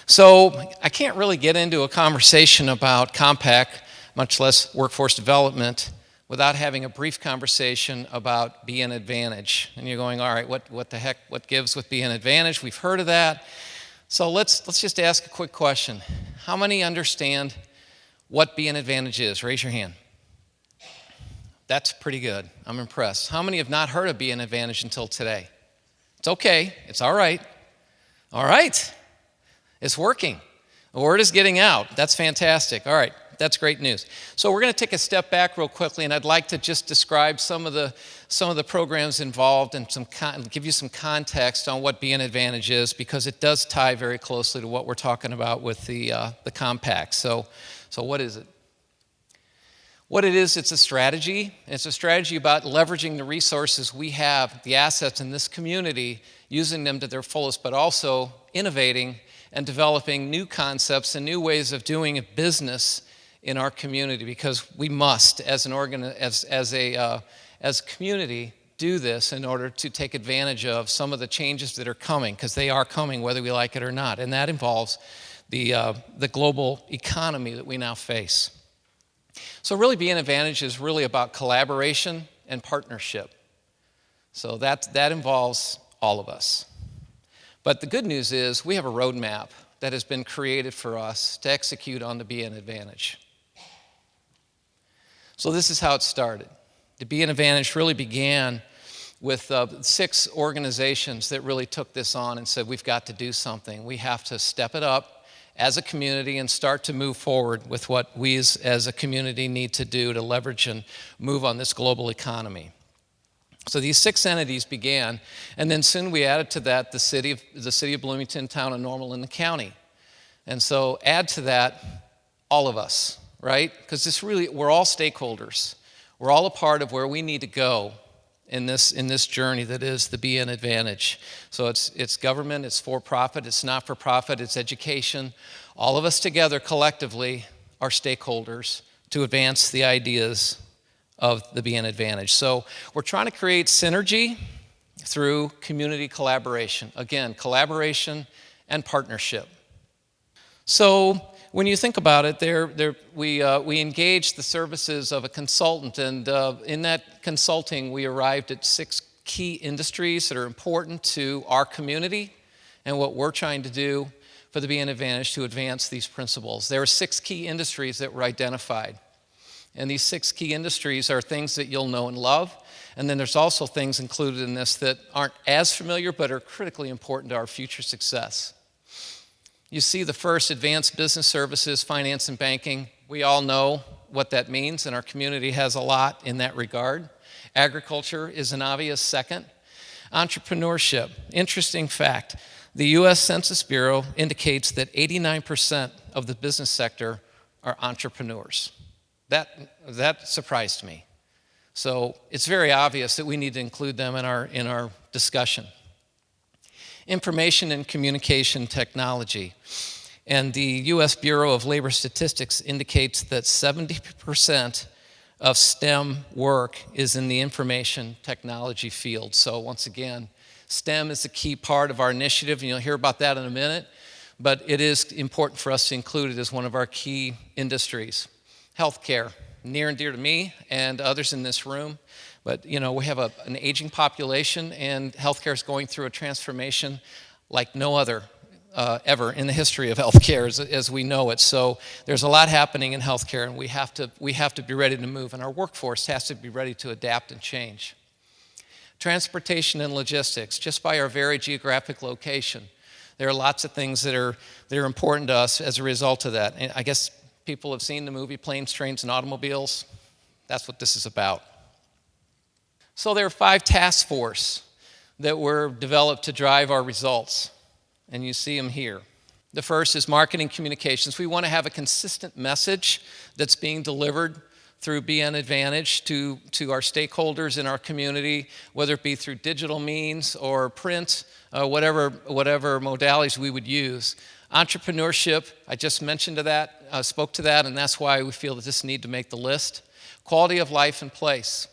So I can't really get into a conversation about Compact, much less workforce development, without having a brief conversation about Be an Advantage. And you're going, all right, what the heck, what gives with Be an Advantage? We've heard of that. So let's just ask a quick question. How many understand what Be an Advantage is? Raise your hand. That's pretty good. I'm impressed. How many have not heard of Be an Advantage until today? It's okay. It's all right. All right. It's working. The word is getting out. That's fantastic. All right. That's great news. So we're going to take a step back real quickly, and I'd like to just describe some of the programs involved and give you some context on what Be an Advantage is, because it does tie very closely to what we're talking about with the Compact. So what is it? What it is, it's a strategy. It's a strategy about leveraging the resources we have, the assets in this community, using them to their fullest, but also innovating and developing new concepts and new ways of doing business in our community, because we must, as a community, do this in order to take advantage of some of the changes that are coming, because they are coming whether we like it or not, and that involves the global economy that we now face. So really, Be an Advantage is really about collaboration and partnership. So that involves all of us. But the good news is we have a roadmap that has been created for us to execute on the Be an Advantage. So this is how it started. The Be an Advantage really began with 6 organizations that really took this on and said, we've got to do something. We have to step it up as a community and start to move forward with what we as a community need to do to leverage and move on this global economy. So these 6 entities began, and then soon we added to that the city of Bloomington, town of Normal, and the county. And so add to that all of us, right? Because we're all stakeholders. We're all a part of where we need to go in this journey that is the Be an Advantage. So it's government, it's for-profit, it's not-for-profit, it's education. All of us together collectively are stakeholders to advance the ideas of the Be an Advantage. So we're trying to create synergy through community collaboration. Again, collaboration and partnership. So when you think about it, we engaged the services of a consultant, and in that consulting, we arrived at 6 key industries that are important to our community and what we're trying to do for the Be an Advantage to advance these principles. There are 6 key industries that were identified, and these 6 key industries are things that you'll know and love, and then there's also things included in this that aren't as familiar but are critically important to our future success. You see the first, advanced business services, finance and banking. We all know what that means, and our community has a lot in that regard. Agriculture is an obvious second. Entrepreneurship, interesting fact. The U.S. Census Bureau indicates that 89% of the business sector are entrepreneurs. That surprised me. So it's very obvious that we need to include them in our discussion. Information and communication technology. And the U.S. Bureau of Labor Statistics indicates that 70% of STEM work is in the information technology field. So once again, STEM is a key part of our initiative, and you'll hear about that in a minute, but it is important for us to include it as one of our key industries. Healthcare, near and dear to me and others in this room. But we have an aging population, and healthcare is going through a transformation like no other ever in the history of healthcare as we know it. So there's a lot happening in healthcare, and we have to be ready to move, and our workforce has to be ready to adapt and change. Transportation and logistics, just by our very geographic location, there are lots of things that are important to us as a result of that. And I guess people have seen the movie Planes, Trains, and Automobiles. That's what this is about. So there are 5 task forces that were developed to drive our results, and you see them here. The first is marketing communications. We want to have a consistent message that's being delivered through Be an Advantage to our stakeholders in our community, whether it be through digital means or print, whatever modalities we would use. Entrepreneurship, I just mentioned spoke to that, and that's why we feel that this need to make the list. Quality of life and place.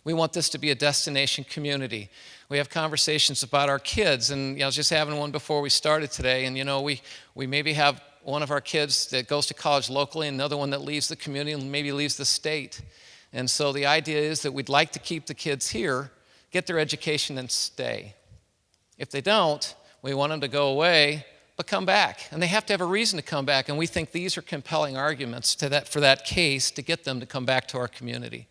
We want this to be a destination community. We have conversations about our kids, and I was just having one before we started today, and we maybe have one of our kids that goes to college locally and another one that leaves the community and maybe leaves the state. And so the idea is that we'd like to keep the kids here, get their education, and stay. If they don't, we want them to go away, but come back. And they have to have a reason to come back, and we think these are compelling arguments for that case to get them to come back to our community.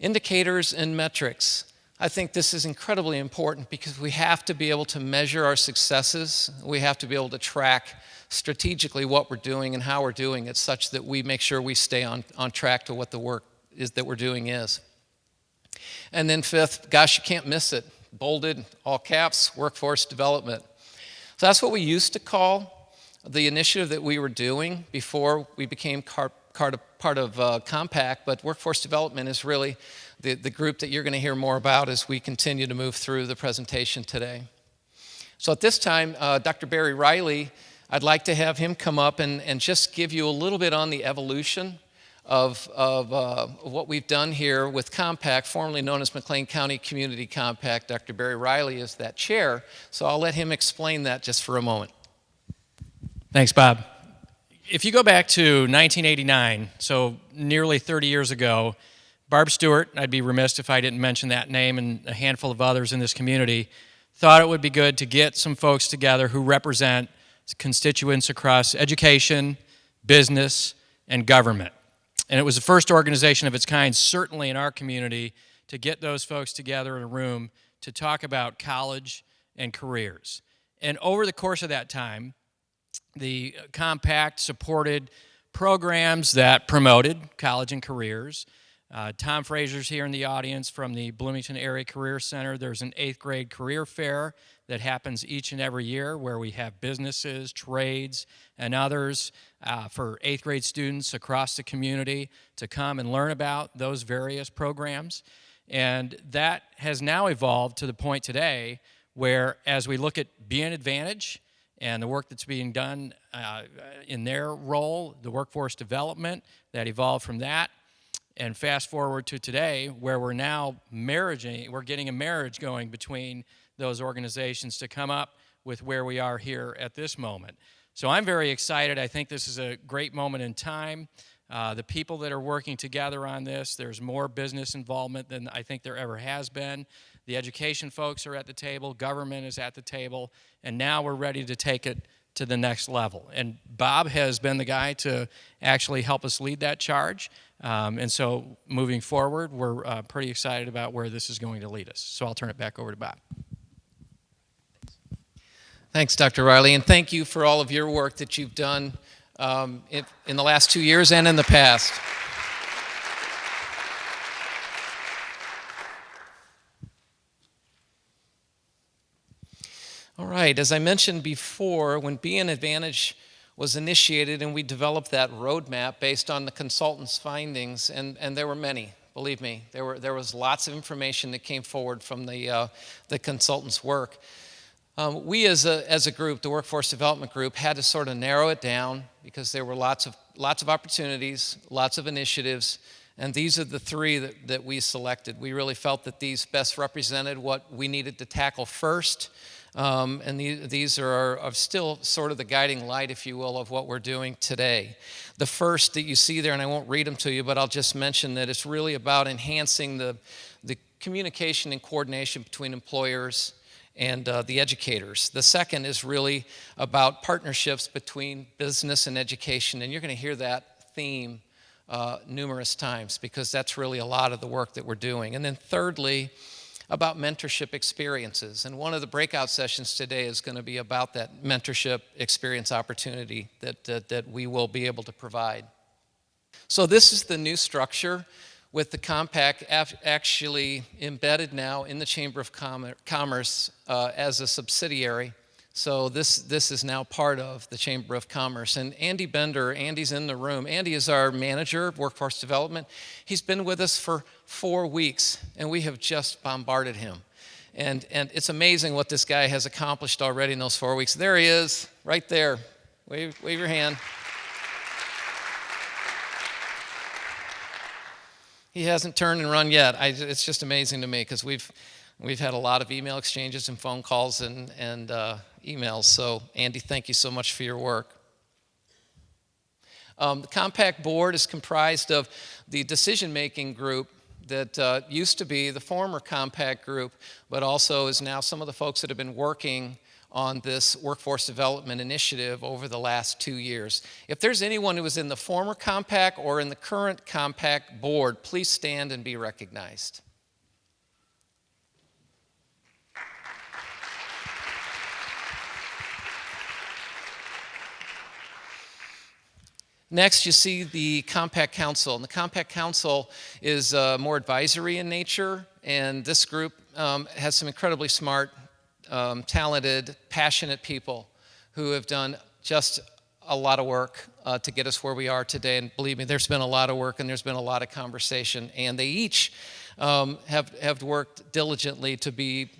Indicators and metrics. I think this is incredibly important because we have to be able to measure our successes. We have to be able to track strategically what we're doing and how we're doing it such that we make sure we stay on track to what the work is that we're doing is. And then fifth, gosh, you can't miss it. Bolded, all caps, workforce development. So that's what we used to call the initiative that we were doing before we became part of COMPACT, but workforce development is really the group that you're going to hear more about as we continue to move through the presentation today. So at this time, Dr. Barry Riley, I'd like to have him come up and just give you a little bit on the evolution of what we've done here with COMPACT, formerly known as McLean County Community COMPACT. Dr. Barry Riley is that chair, so I'll let him explain that just for a moment. Thanks, Bob. If you go back to 1989, so nearly 30 years ago, Barb Stewart, I'd be remiss if I didn't mention that name, and a handful of others in this community, thought it would be good to get some folks together who represent constituents across education, business, and government. And it was the first organization of its kind, certainly in our community, to get those folks together in a room to talk about college and careers. And over the course of that time, the Compact supported programs that promoted college and careers. Tom Fraser's here in the audience from the Bloomington Area Career Center. There's an 8th grade career fair that happens each and every year where we have businesses, trades, and others for 8th grade students across the community to come and learn about those various programs. And that has now evolved to the point today where, as we look at Be an Advantage and the work that's being done in their role, the workforce development that evolved from that, and fast forward to today where we're now we're getting a marriage going between those organizations to come up with where we are here at this moment. So I'm very excited. I think this is a great moment in time. The people that are working together on this, there's more business involvement than I think there ever has been. The education folks are at the table, government is at the table, and now we're ready to take it to the next level. And Bob has been the guy to actually help us lead that charge. And so moving forward, we're pretty excited about where this is going to lead us. So I'll turn it back over to Bob. Thanks, Dr. Riley, and thank you for all of your work that you've done in the last 2 years and in the past. All right, as I mentioned before, when Be an Advantage was initiated and we developed that roadmap based on the consultant's findings, and there were many, believe me, there was lots of information that came forward from the consultant's work. We as a group, the Workforce Development Group, had to sort of narrow it down because there were lots of opportunities, lots of initiatives, and these are the three that we selected. We really felt that these best represented what we needed to tackle first. And these are still sort of the guiding light, if you will, of what we're doing today. The first that you see there, and I won't read them to you, but I'll just mention that it's really about enhancing the communication and coordination between employers and the educators. The second is really about partnerships between business and education, and you're going to hear that theme numerous times because that's really a lot of the work that we're doing. And then thirdly, about mentorship experiences. And one of the breakout sessions today is going to be about that mentorship experience opportunity that we will be able to provide. So this is the new structure with the Compact actually embedded now in the Chamber of Commerce as a subsidiary. So this is now part of the Chamber of Commerce. And Andy Bender, Andy's in the room. Andy is our manager of workforce development. He's been with us for 4 weeks, and we have just bombarded him. And it's amazing what this guy has accomplished already in those 4 weeks. There he is, right there. Wave your hand. He hasn't turned and run yet. It's just amazing to me because we've had a lot of email exchanges and phone calls and emails. So, Andy, thank you so much for your work. The Compact Board is comprised of the decision-making group that used to be the former Compact group, but also is now some of the folks that have been working on this workforce development initiative over the last 2 years. If there's anyone who was in the former Compact or in the current Compact Board, please stand and be recognized. Next, you see the Compact Council. And the Compact Council is more advisory in nature, and this group has some incredibly smart, talented, passionate people who have done just a lot of work to get us where we are today. And believe me, there's been a lot of work and there's been a lot of conversation. And they each have worked diligently to be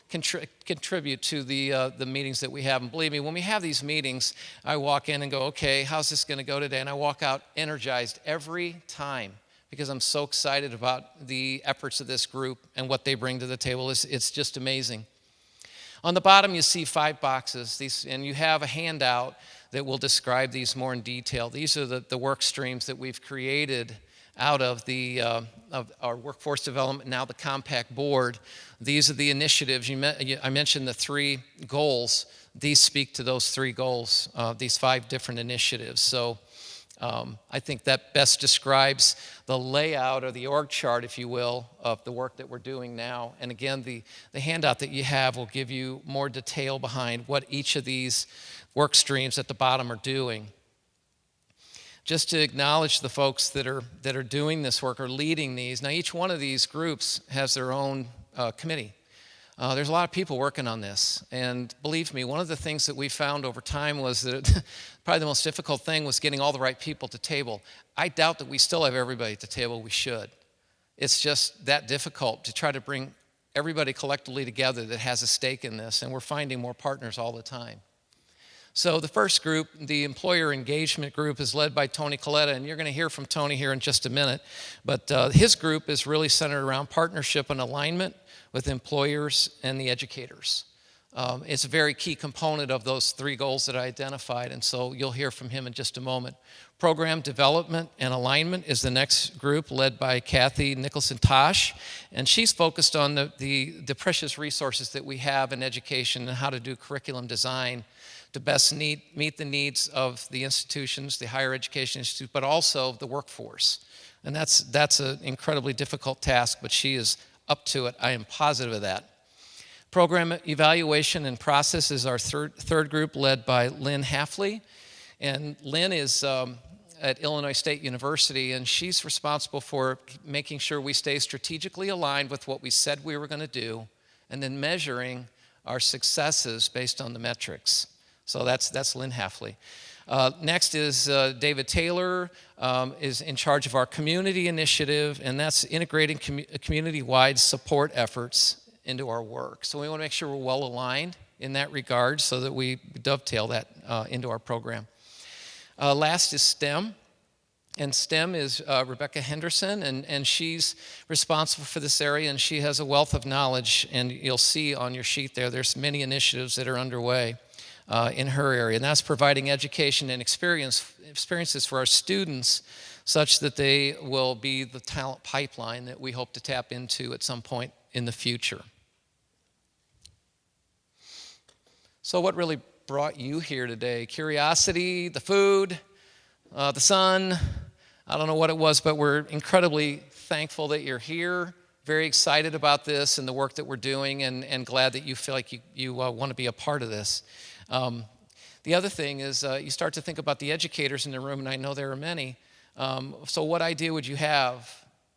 contribute to the meetings that we have. And believe me, when we have these meetings, I walk in and go, okay, how's this going to go today? And I walk out energized every time because I'm so excited about the efforts of this group and what they bring to the table. It's just amazing. On the bottom, you see 5 boxes, and you have a handout that will describe these more in detail. These are the work streams that we've created out of of our workforce development, now the Compact Board. These are the initiatives. I mentioned the 3 goals. These speak to those 3 goals, these 5 different initiatives. So I think that best describes the layout or the org chart, if you will, of the work that we're doing now. And again, the handout that you have will give you more detail behind what each of these work streams at the bottom are doing. Just to acknowledge the folks that are doing this work or leading these. Now, each one of these groups has their own committee. There's a lot of people working on this, and believe me, one of the things that we found over time was that probably the most difficult thing was getting all the right people to table. I doubt that we still have everybody at the table. We should. It's just that difficult to try to bring everybody collectively together that has a stake in this, and we're finding more partners all the time. So the first group, the employer engagement group, is led by Tony Coletta, and you're going to hear from Tony here in just a minute. But his group is really centered around partnership and alignment with employers and the educators. It's a very key component of those 3 goals that I identified, and so you'll hear from him in just a moment. Program development and alignment is the next group, led by Kathy Nicholson-Tosh, and she's focused on the precious resources that we have in education and how to do curriculum design to best meet the needs of the institutions, the higher education institutes, but also the workforce. And that's an incredibly difficult task, but she is up to it. I am positive of that. Program evaluation and process is our third group, led by Lynn Hafley. And Lynn is at Illinois State University, and she's responsible for making sure we stay strategically aligned with what we said we were going to do, and then measuring our successes based on the metrics. So that's Lynn Hafley. Next is David Taylor, is in charge of our community initiative, and that's integrating community-wide support efforts into our work. So we want to make sure we're well aligned in that regard so that we dovetail that into our program. Last is STEM, and STEM is Rebecca Henderson, and she's responsible for this area, and she has a wealth of knowledge, and you'll see on your sheet there's many initiatives that are underway in her area, and that's providing education and experiences for our students such that they will be the talent pipeline that we hope to tap into at some point in the future. So what really brought you here today? Curiosity, the food, the sun, I don't know what it was, but we're incredibly thankful that you're here, very excited about this and the work that we're doing, and glad that you feel like you want to be a part of this. The other thing is you start to think about the educators in the room, and I know there are many. So what idea would you have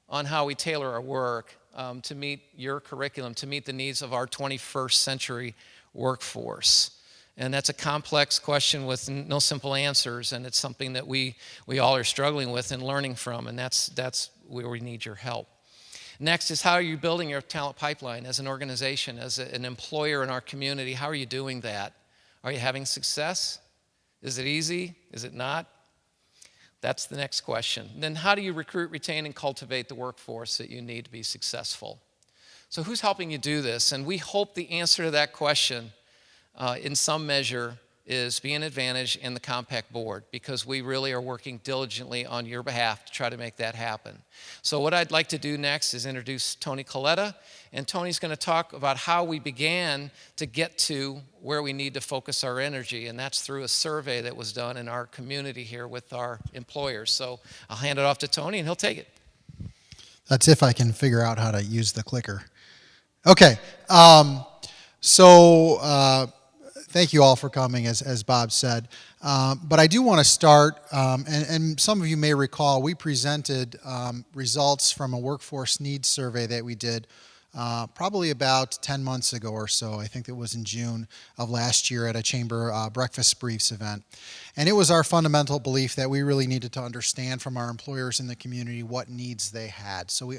on how we tailor our work to meet your curriculum, to meet the needs of our 21st century workforce? And that's a complex question with no simple answers, and it's something that we all are struggling with and learning from, and that's where we need your help. Next is, how are you building your talent pipeline as an organization, as an employer in our community? How are you doing that? Are you having success? Is it easy? Is it not? That's the next question. Then how do you recruit, retain, and cultivate the workforce that you need to be successful? So who's helping you do this? And we hope the answer to that question in some measure is Be an Advantage and the Compact Board, because we really are working diligently on your behalf to try to make that happen. So what I'd like to do next is introduce Tony Coletta, and Tony's going to talk about how we began to get to where we need to focus our energy, and that's through a survey that was done in our community here with our employers. So I'll hand it off to Tony, and he'll take it. That's if I can figure out how to use the clicker. Okay, thank you all for coming, as Bob said. But I do want to start, and some of you may recall, we presented results from a workforce needs survey that we did probably about 10 months ago or so. I think it was in June of last year at a chamber breakfast briefs event. And it was our fundamental belief that we really needed to understand from our employers in the community what needs they had. So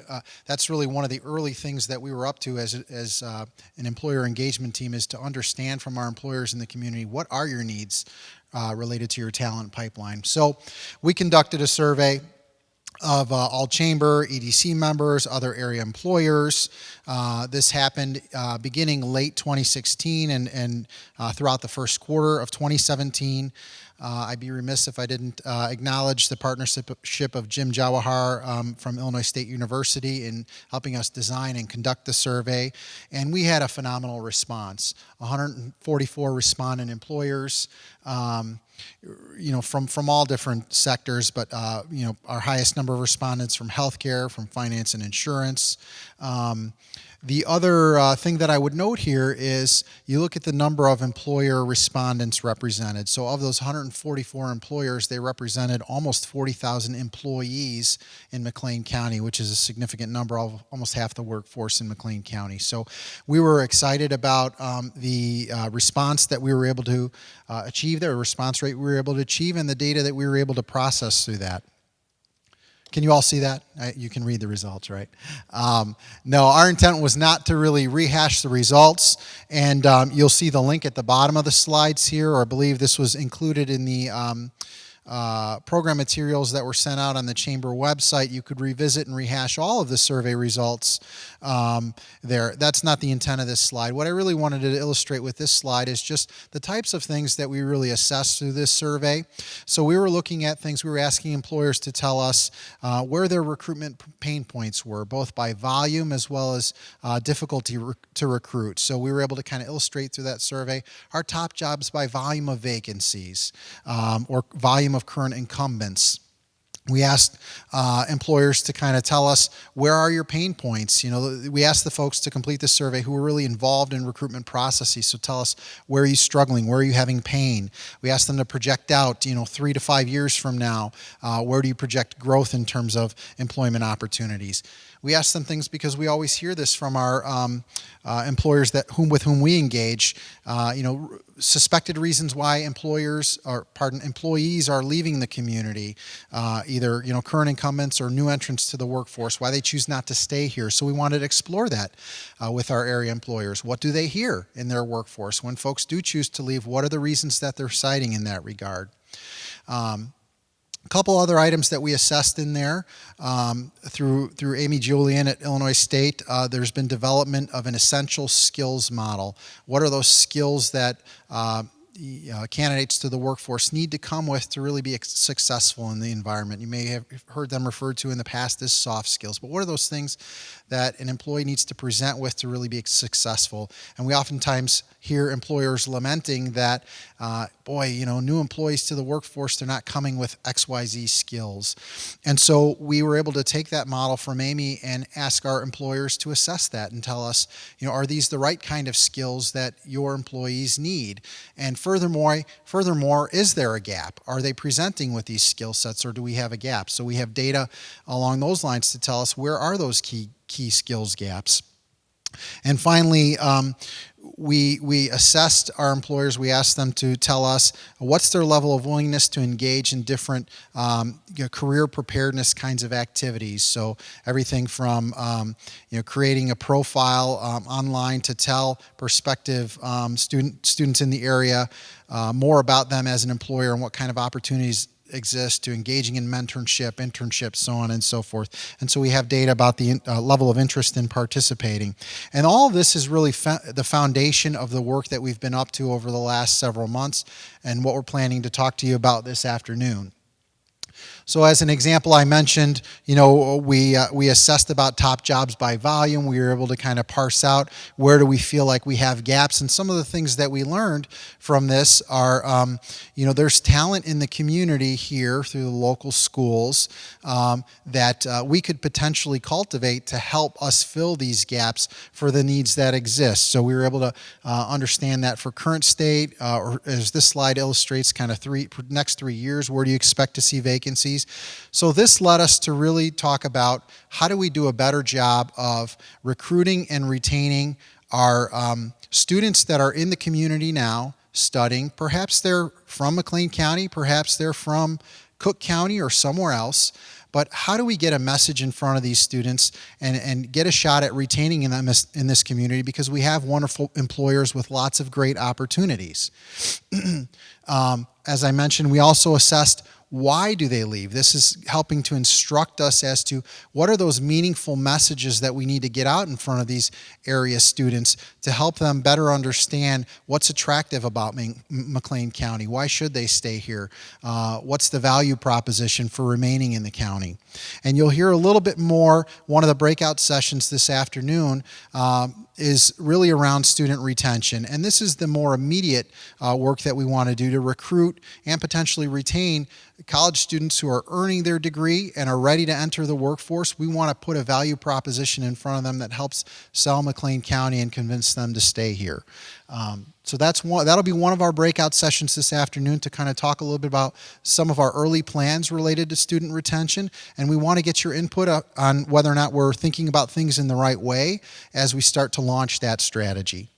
that's really one of the early things that we were up to as an employer engagement team, is to understand from our employers in the community, what are your needs related to your talent pipeline. So we conducted a survey of all chamber, EDC members, other area employers. This happened beginning late 2016 and throughout the first quarter of 2017. I'd be remiss if I didn't acknowledge the partnership of Jim Jawahar from Illinois State University in helping us design and conduct the survey. And we had a phenomenal response. 144 respondent employers, from all different sectors, but our highest number of respondents from healthcare, from finance and insurance. The other thing that I would note here is you look at the number of employer respondents represented. So of those 144 employers, they represented almost 40,000 employees in McLean County, which is a significant number, of almost half the workforce in McLean County. So we were excited about the response that we were able to achieve, the response rate we were able to achieve, and the data that we were able to process through that. Can you all see that? You can read the results, right? No, our intent was not to really rehash the results, and you'll see the link at the bottom of the slides here, or I believe this was included in the program materials that were sent out on the chamber website. You could revisit and rehash all of the survey results there. That's not the intent of this slide. What I really wanted to illustrate with this slide is just the types of things that we really assessed through this survey. So we were looking at things, we were asking employers to tell us where their recruitment pain points were, both by volume as well as difficulty to recruit. So we were able to kind of illustrate through that survey our top jobs by volume of vacancies or volume of current incumbents. We asked employers to kind of tell us, where are your pain points? We asked the folks to complete the survey who were really involved in recruitment processes. So tell us, where are you struggling? Where are you having pain? We asked them to project out, 3 to 5 years from now. Where do you project growth in terms of employment opportunities? We ask them things because we always hear this from our employers with whom we engage. Suspected reasons why employees are leaving the community, either current incumbents or new entrants to the workforce, why they choose not to stay here. So we wanted to explore that with our area employers. What do they hear in their workforce when folks do choose to leave? What are the reasons that they're citing in that regard? A couple other items that we assessed in there through Amy Julian at Illinois State. There's been development of an essential skills model. What are those skills that candidates to the workforce need to come with to really be successful in the environment? You may have heard them referred to in the past as soft skills, but what are those things that an employee needs to present with to really be successful? And we oftentimes hear employers lamenting that, new employees to the workforce, they're not coming with XYZ skills. And so we were able to take that model from Amy and ask our employers to assess that and tell us, are these the right kind of skills that your employees need? And furthermore, is there a gap? Are they presenting with these skill sets, or do we have a gap? So we have data along those lines to tell us, where are those key skills gaps? And finally, we assessed our employers. We asked them to tell us what's their level of willingness to engage in different career preparedness kinds of activities. So everything from creating a profile online to tell prospective students in the area more about them as an employer and what kind of opportunities exist to engaging in mentorship, internships, so on and so forth. And so we have data about the level of interest in participating. And all of this is really the foundation of the work that we've been up to over the last several months and what we're planning to talk to you about this afternoon. So as an example, I mentioned, we assessed about top jobs by volume. We were able to kind of parse out where do we feel like we have gaps. And some of the things that we learned from this are, there's talent in the community here through the local schools that we could potentially cultivate to help us fill these gaps for the needs that exist. So we were able to understand that for current state, or as this slide illustrates, kind of next 3 years, where do you expect to see vacancies? So this led us to really talk about how do we do a better job of recruiting and retaining our students that are in the community now studying. Perhaps they're from McLean County, perhaps they're from Cook County or somewhere else. But how do we get a message in front of these students and get a shot at retaining them in this community, because we have wonderful employers with lots of great opportunities. As I mentioned, we also assessed why do they leave. This is helping to instruct us as to what are those meaningful messages that we need to get out in front of these area students to help them better understand what's attractive about McLean County. Why should they stay here? What's the value proposition for remaining in the county? And you'll hear a little bit more. One of the breakout sessions this afternoon is really around student retention. And this is the more immediate work that we want to do to recruit and potentially retain college students who are earning their degree and are ready to enter the workforce. We want to put a value proposition in front of them that helps sell McLean County and convince them to stay here. So that'll be one of our breakout sessions this afternoon, to kind of talk a little bit about some of our early plans related to student retention. And we want to get your input on whether or not we're thinking about things in the right way as we start to launch that strategy.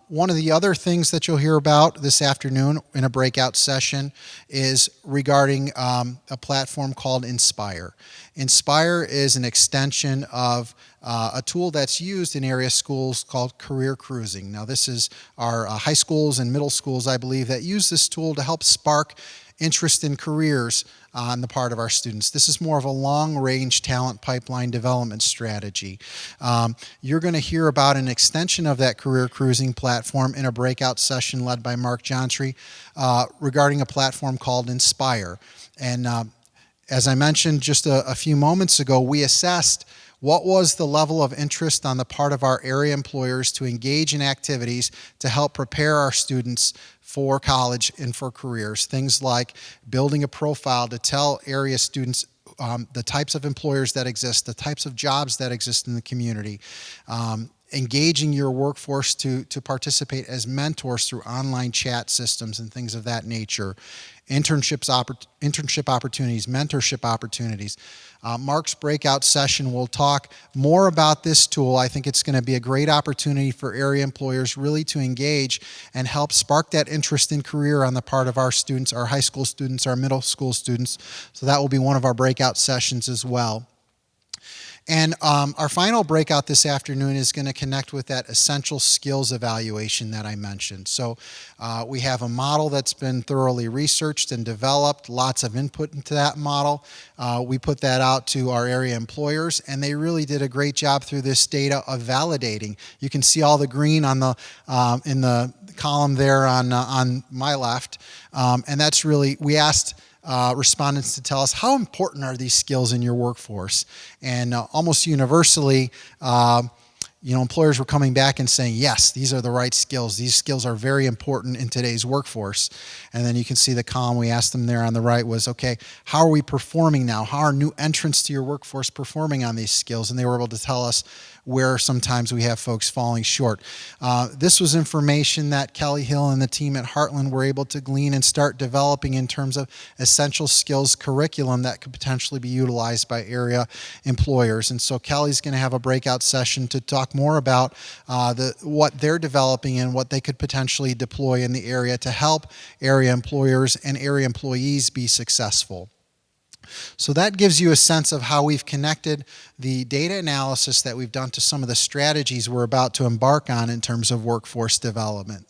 One of the other things that you'll hear about this afternoon in a breakout session is regarding a platform called Inspire. Inspire is an extension of a tool that's used in area schools called career cruising. Now, this is our high schools and middle schools, I believe, that use this tool to help spark interest in careers on the part of our students. This is more of a long-range talent pipeline development strategy. You're going to hear about an extension of that career cruising platform in a breakout session led by Mark Jontry regarding a platform called Inspire. And as I mentioned just a few moments ago, we assessed what was the level of interest on the part of our area employers to engage in activities to help prepare our students for college and for careers. Things like building a profile to tell area students the types of employers that exist, the types of jobs that exist in the community, engaging your workforce to participate as mentors through online chat systems and things of that nature, internship opportunities, mentorship opportunities. Mark's breakout session will talk more about this tool. I think it's going to be a great opportunity for area employers really to engage and help spark that interest in career on the part of our students, our high school students, our middle school students. So that will be one of our breakout sessions as well. And our final breakout this afternoon is going to connect with that essential skills evaluation that I mentioned. So we have a model that's been thoroughly researched and developed, lots of input into that model. We put that out to our area employers, and they really did a great job through this data of validating. You can see all the green on the in the column there on my left, and that's really, we asked respondents to tell us how important are these skills in your workforce, and almost universally, employers were coming back and saying, yes, these are the right skills. These skills are very important in today's workforce. And then you can see the column we asked them there on the right was, okay, how are we performing now? How are new entrants to your workforce performing on these skills? And they were able to tell us where sometimes we have folks falling short. This was information that Kelly Hill and the team at Heartland were able to glean and start developing in terms of essential skills curriculum that could potentially be utilized by area employers. And so Kelly's going to have a breakout session to talk more about what they're developing and what they could potentially deploy in the area to help area employers and area employees be successful. So that gives you a sense of how we've connected the data analysis that we've done to some of the strategies we're about to embark on in terms of workforce development.